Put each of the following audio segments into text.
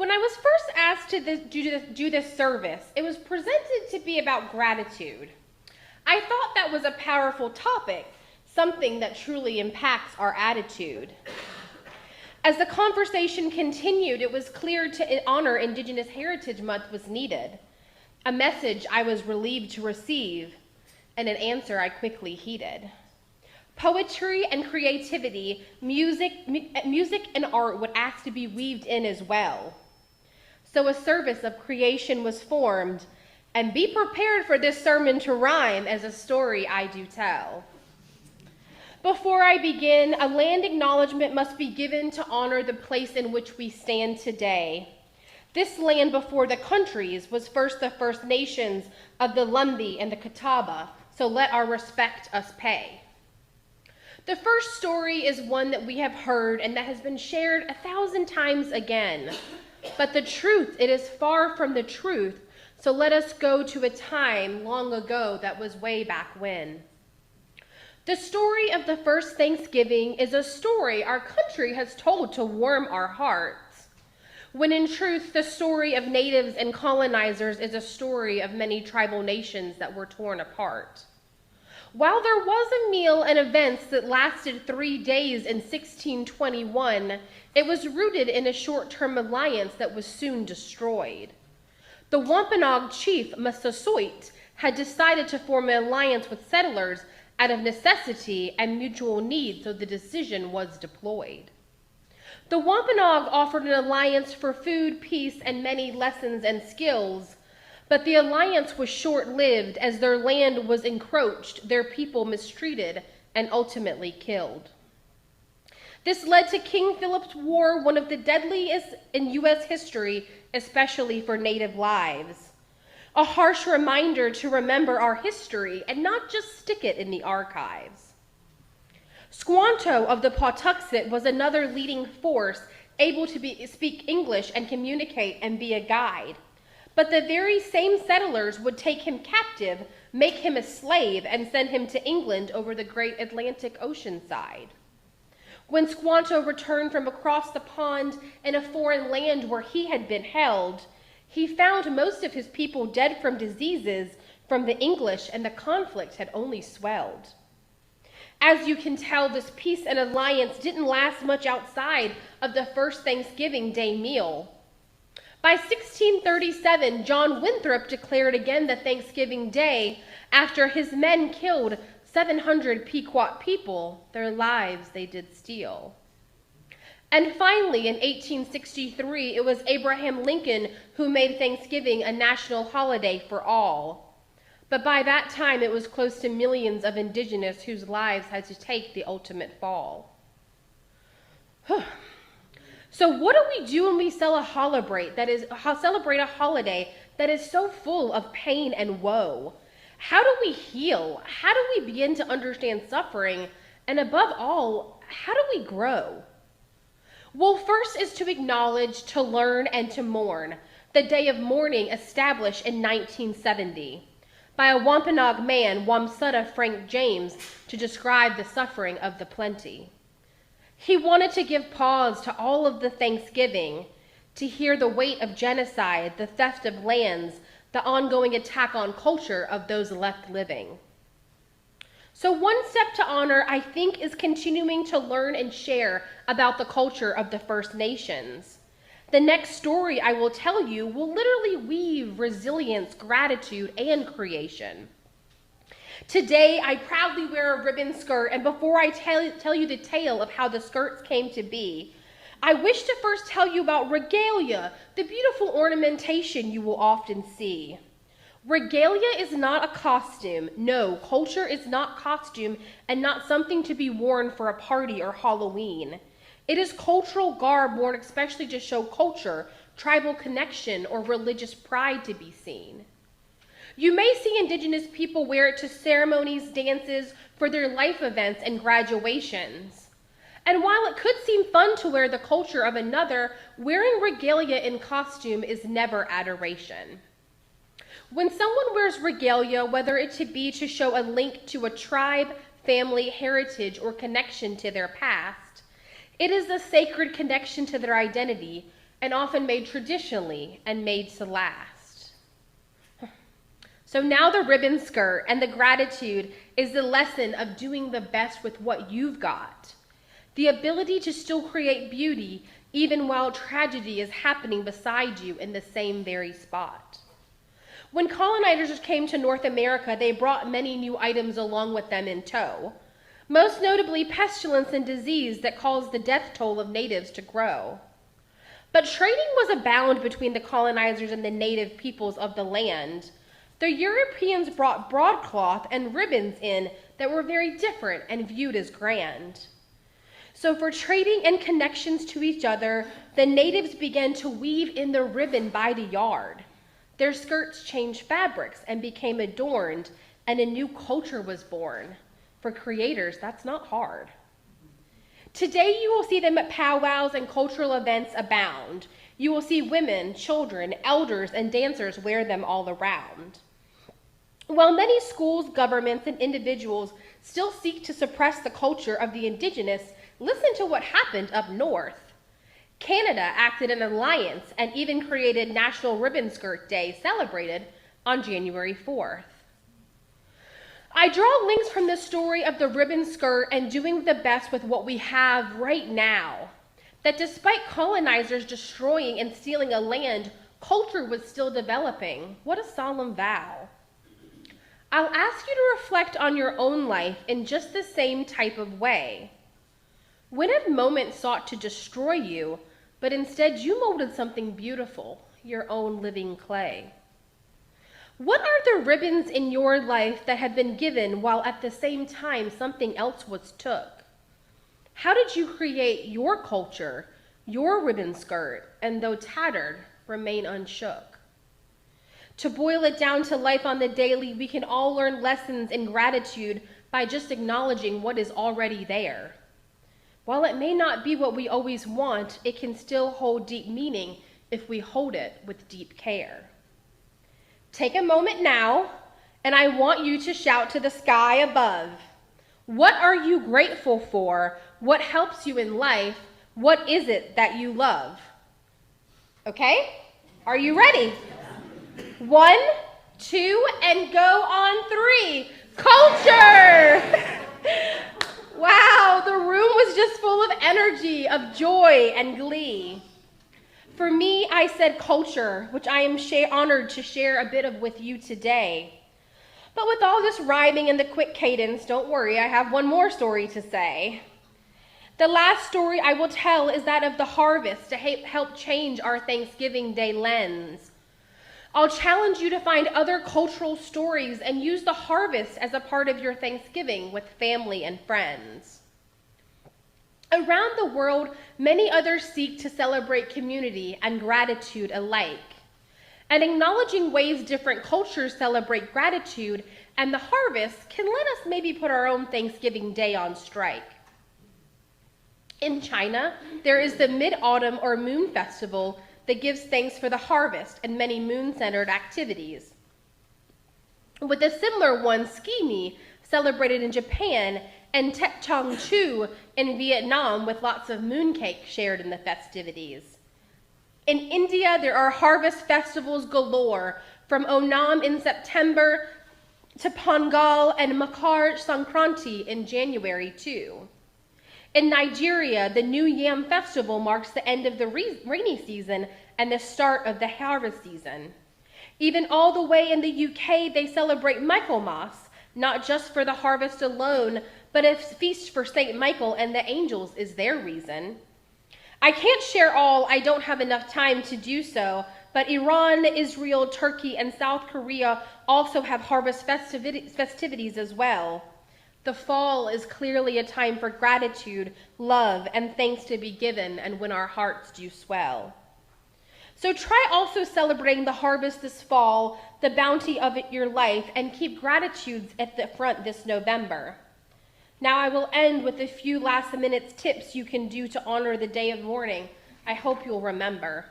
When I was first asked to do this service, it was presented to be about gratitude. I thought that was a powerful topic, something that truly impacts our attitude. As the conversation continued, it was clear to honor Indigenous Heritage Month was needed, a message I was relieved to receive, and an answer I quickly heeded. Poetry and creativity, music and art would ask to be weaved in as well. So a service of creation was formed, and be prepared for this sermon to rhyme as a story I do tell. Before I begin, a land acknowledgement must be given to honor the place in which we stand today. This land before the countries was first the First Nations of the Lumbee and the Catawba, so let our respect us pay. The first story is one that we have heard and that has been shared 1,000 times again. But the truth, it is far from the truth, so let us go to a time long ago that was way back when. The story of the first Thanksgiving is a story our country has told to warm our hearts, when in truth the story of natives and colonizers is a story of many tribal nations that were torn apart. While there was a meal and events that lasted 3 days in 1621, it was rooted in a short-term alliance that was soon destroyed. The Wampanoag chief, Massasoit, had decided to form an alliance with settlers out of necessity and mutual need, so the decision was deployed. The Wampanoag offered an alliance for food, peace, and many lessons and skills, but the alliance was short-lived as their land was encroached, their people mistreated, and ultimately killed. This led to King Philip's War, one of the deadliest in U.S. history, especially for Native lives. A harsh reminder to remember our history and not just stick it in the archives. Squanto of the Pawtuxet was another leading force, able to speak English and communicate and be a guide. But the very same settlers would take him captive, make him a slave, and send him to England over the great Atlantic Ocean side. When Squanto returned from across the pond in a foreign land where he had been held, he found most of his people dead from diseases from the English, and the conflict had only swelled. As you can tell, this peace and alliance didn't last much outside of the first Thanksgiving Day meal. By 1637, John Winthrop declared again the Thanksgiving Day after his men killed 700 Pequot people, their lives they did steal. And finally, in 1863, it was Abraham Lincoln who made Thanksgiving a national holiday for all. But by that time, it was close to millions of indigenous whose lives had to take the ultimate fall. So what do we do when we celebrate a holiday that is so full of pain and woe? How do we heal? How do we begin to understand suffering? And above all, how do we grow? Well, first is to acknowledge, to learn, and to mourn, the day of mourning established in 1970 by a Wampanoag man, Wamsutta Frank James, to describe the suffering of the plenty. He wanted to give pause to all of the Thanksgiving, to hear the weight of genocide, the theft of lands, the ongoing attack on culture of those left living. So one step to honor, I think, is continuing to learn and share about the culture of the First Nations. The next story I will tell you will literally weave resilience, gratitude, and creation. Today, I proudly wear a ribbon skirt, and before I tell you the tale of how the skirts came to be, I wish to first tell you about regalia, the beautiful ornamentation you will often see. Regalia is not a costume. No, culture is not costume and not something to be worn for a party or Halloween. It is cultural garb worn especially to show culture, tribal connection, or religious pride to be seen. You may see Indigenous people wear it to ceremonies, dances, for their life events, and graduations. And while it could seem fun to wear the culture of another, wearing regalia in costume is never adoration. When someone wears regalia, whether it to be to show a link to a tribe, family, heritage, or connection to their past, it is a sacred connection to their identity, and often made traditionally and made to last. So now the ribbon skirt and the gratitude is the lesson of doing the best with what you've got. The ability to still create beauty even while tragedy is happening beside you in the same very spot. When colonizers came to North America, they brought many new items along with them in tow, most notably pestilence and disease that caused the death toll of natives to grow. But trading was abound between the colonizers and the native peoples of the land. The Europeans brought broadcloth and ribbons in that were very different and viewed as grand. So for trading and connections to each other, the natives began to weave in the ribbon by the yard. Their skirts changed fabrics and became adorned, and a new culture was born. For creators, that's not hard. Today you will see them at powwows and cultural events abound. You will see women, children, elders, and dancers wear them all around. While many schools, governments, and individuals still seek to suppress the culture of the indigenous, listen to what happened up north. Canada acted an alliance and even created National Ribbon Skirt Day, celebrated on January 4th. I draw links from the story of the ribbon skirt and doing the best with what we have right now, that despite colonizers destroying and stealing a land, culture was still developing. What a solemn vow. I'll ask you to reflect on your own life in just the same type of way. When have moments sought to destroy you, but instead you molded something beautiful, your own living clay? What are the ribbons in your life that have been given while at the same time something else was took? How did you create your culture, your ribbon skirt, and though tattered, remain unshook? To boil it down to life on the daily, we can all learn lessons in gratitude by just acknowledging what is already there. While it may not be what we always want, it can still hold deep meaning if we hold it with deep care. Take a moment now, and I want you to shout to the sky above. What are you grateful for? What helps you in life? What is it that you love? Okay? Are you ready? 1, 2, and go on 3. Culture! Wow, the room was just full of energy, of joy and glee. For me, I said culture, which I am honored to share a bit of with you today. But with all this rhyming and the quick cadence, don't worry, I have one more story to say. The last story I will tell is that of the harvest to help change our Thanksgiving Day lens. I'll challenge you to find other cultural stories and use the harvest as a part of your Thanksgiving with family and friends. Around the world, many others seek to celebrate community and gratitude alike. And acknowledging ways different cultures celebrate gratitude and the harvest can let us maybe put our own Thanksgiving Day on strike. In China, there is the Mid-Autumn or Moon Festival that gives thanks for the harvest and many moon-centered activities. With a similar one, Ski-Me, celebrated in Japan, and Tet Chong Chu in Vietnam with lots of mooncake shared in the festivities. In India, there are harvest festivals galore, from Onam in September to Pongal and Makar Sankranti in January too. In Nigeria, the New Yam Festival marks the end of the rainy season and the start of the harvest season. Even all the way in the UK, they celebrate Michaelmas, not just for the harvest alone, but a feast for St. Michael and the angels is their reason. I can't share all, I don't have enough time to do so, but Iran, Israel, Turkey, and South Korea also have harvest festivities as well. The fall is clearly a time for gratitude, love, and thanks to be given, and when our hearts do swell. So try also celebrating the harvest this fall, the bounty of your life, and keep gratitudes at the front this November. Now I will end with a few last-minute tips you can do to honor the day of mourning. I hope you'll remember.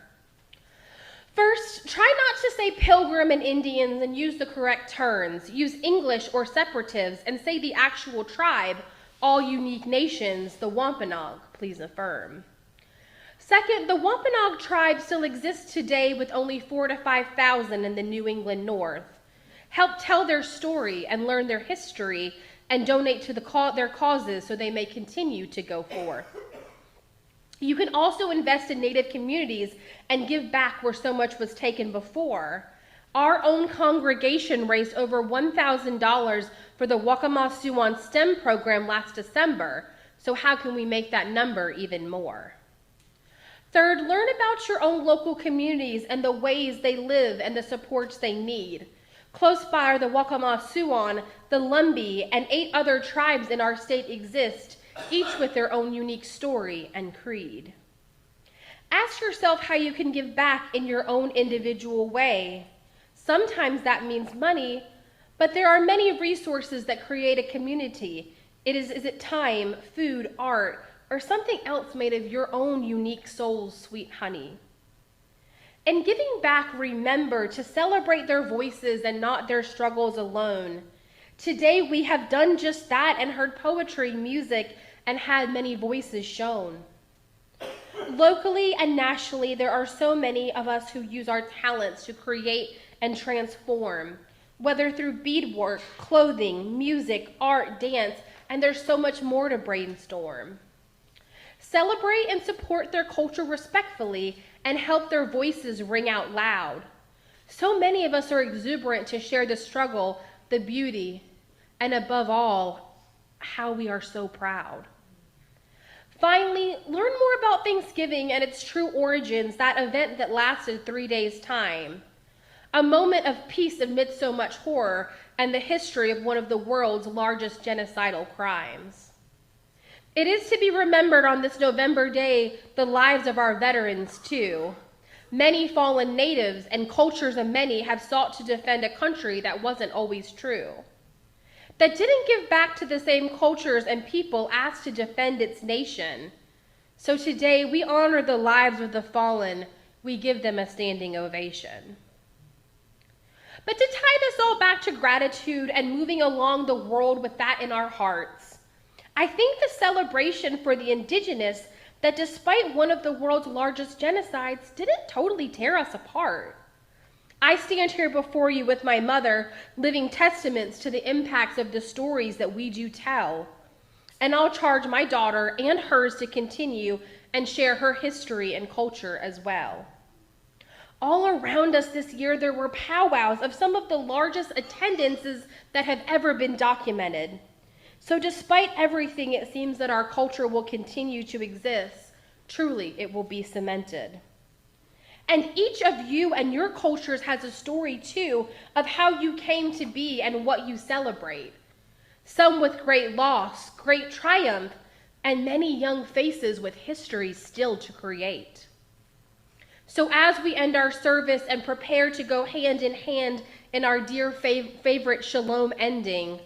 First, try not to say pilgrim and Indians and use the correct terms. Use English or separatives and say the actual tribe, all unique nations, the Wampanoag, please affirm. Second, the Wampanoag tribe still exists today with only 4,000 to 5,000 in the New England North. Help tell their story and learn their history and donate to their causes so they may continue to go forth. You can also invest in Native communities and give back where so much was taken before. Our own congregation raised over $1,000 for the Waccamaw-Siouan STEM program last December, so how can we make that number even more? Third, learn about your own local communities and the ways they live and the supports they need. Close by are the Waccamaw-Siouan, the Lumbee, and 8 other tribes in our state exist, each with their own unique story and creed. Ask yourself how you can give back in your own individual way. Sometimes that means money, but there are many resources that create a community. Is it time, food, art, or something else made of your own unique soul's sweet honey? In giving back, remember to celebrate their voices and not their struggles alone. Today we have done just that and heard poetry, music, and had many voices shown. Locally and nationally, there are so many of us who use our talents to create and transform, whether through beadwork, clothing, music, art, dance, and there's so much more to brainstorm. Celebrate and support their culture respectfully and help their voices ring out loud. So many of us are exuberant to share the struggle, the beauty, and above all, how we are so proud. Finally, learn more about Thanksgiving and its true origins, that event that lasted 3 days' time. A moment of peace amidst so much horror and the history of one of the world's largest genocidal crimes. It is to be remembered on this November day the lives of our veterans too. Many fallen natives and cultures of many have sought to defend a country that wasn't always true, that didn't give back to the same cultures and people asked to defend its nation. So today we honor the lives of the fallen. We give them a standing ovation. But to tie this all back to gratitude and moving along the world with that in our hearts, I think the celebration for the indigenous, that despite one of the world's largest genocides, didn't totally tear us apart. I stand here before you with my mother, living testaments to the impacts of the stories that we do tell. And I'll charge my daughter and hers to continue and share her history and culture as well. All around us this year, there were powwows of some of the largest attendances that have ever been documented. So despite everything, it seems that our culture will continue to exist. Truly, it will be cemented. And each of you and your cultures has a story too of how you came to be and what you celebrate. Some with great loss, great triumph, and many young faces with history still to create. So as we end our service and prepare to go hand in hand in our dear favorite shalom ending,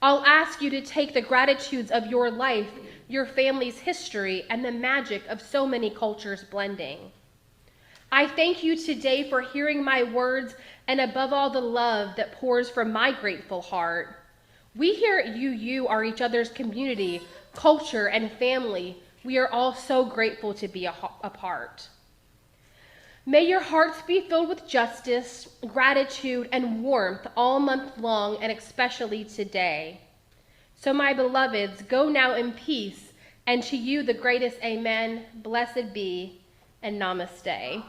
I'll ask you to take the gratitudes of your life, your family's history, and the magic of so many cultures blending. I thank you today for hearing my words and above all the love that pours from my grateful heart. We here at UU are each other's community, culture, and family. We are all so grateful to be a part. May your hearts be filled with justice, gratitude, and warmth all month long, and especially today. So my beloveds, go now in peace, and to you the greatest amen, blessed be, and namaste.